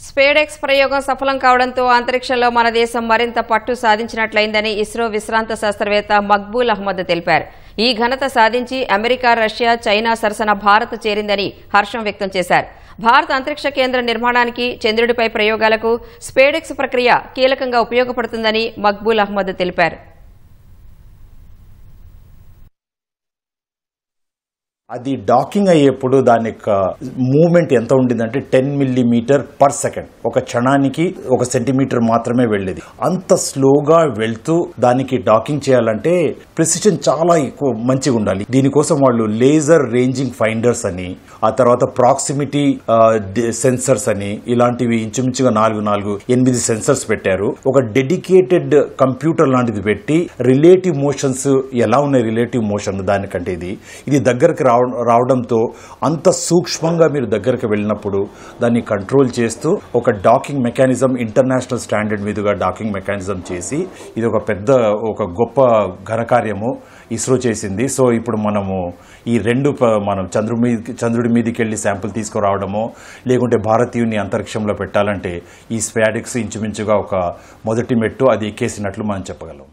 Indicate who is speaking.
Speaker 1: స్పేడెక్స్ ప్రయోగం సఫలం కావడంతో అంతరిక్షంలో మన దేశం మరింత పట్టు సాధించినట్లయిందని ఇస్రో విశ్రాంత శాస్త్రవేత్త మక్బూల్ అహ్మద్ తెలిపారు. ఈ ఘనత సాధించి అమెరికా, రష్యా, చైనా సరసన భారత్ చేరిందని హర్షం వ్యక్తం చేశారు. భారత అంతరిక్ష కేంద్ర నిర్మాణానికి, చంద్రుడిపై ప్రయోగాలకు స్పేడెక్స్ ప్రక్రియ కీలకంగా ఉపయోగపడుతుందని మక్బూల్ అహ్మద్ తెలిపారు.
Speaker 2: అది డాకింగ్ అయ్యేప్పుడు దాని యొక్క మూవ్మెంట్ ఎంత ఉండిందంటే 10 మిల్లీమీటర్ పర్ సెకండ్, ఒక క్షణానికి 1 సెంటీమీటర్ మాత్రమే వెళ్ళేది. అంత స్లోగా వెళ్తూ దానికి డాకింగ్ చేయాలంటే ప్రెసిషన్ చాలా ఎక్కువ మంచిగా ఉండాలి. దీనికోసం వాళ్ళు లేజర్ రేంజింగ్ ఫైండర్స్ అని, ఆ తర్వాత ప్రాక్సిమిటీ సెన్సర్స్ అని, ఇలాంటివి ఇంచుమించుగా 8 సెన్సర్స్ పెట్టారు. ఒక డెడికేటెడ్ కంప్యూటర్ లాంటిది పెట్టి రిలేటివ్ మోషన్స్ ఎలా ఉన్నాయి, రిలేటివ్ మోషన్ దానికంటే ఇది దగ్గరకు రావడంతో అంత సూక్ష్మంగా మీరు దగ్గరకు వెళ్ళినప్పుడు దాన్ని కంట్రోల్ చేస్తూ ఒక డాకింగ్ మెకానిజం, ఇంటర్నేషనల్ స్టాండర్డ్ మీదుగా డాకింగ్ మెకానిజం చేసి ఇది ఒక గొప్ప ఘనకార్యము ఇస్రో చేసింది. సో ఇప్పుడు మనము ఈ మనం చంద్రుడి మీదకి వెళ్ళి శాంపుల్ తీసుకురావడమో లేకుంటే భారతీయుని అంతరిక్షంలో పెట్టాలంటే ఈ స్పేడెక్స్ ఇంచుమించుగా ఒక మొదటి మెట్టు అది ఎక్కేసినట్లు మనం చెప్పగలం.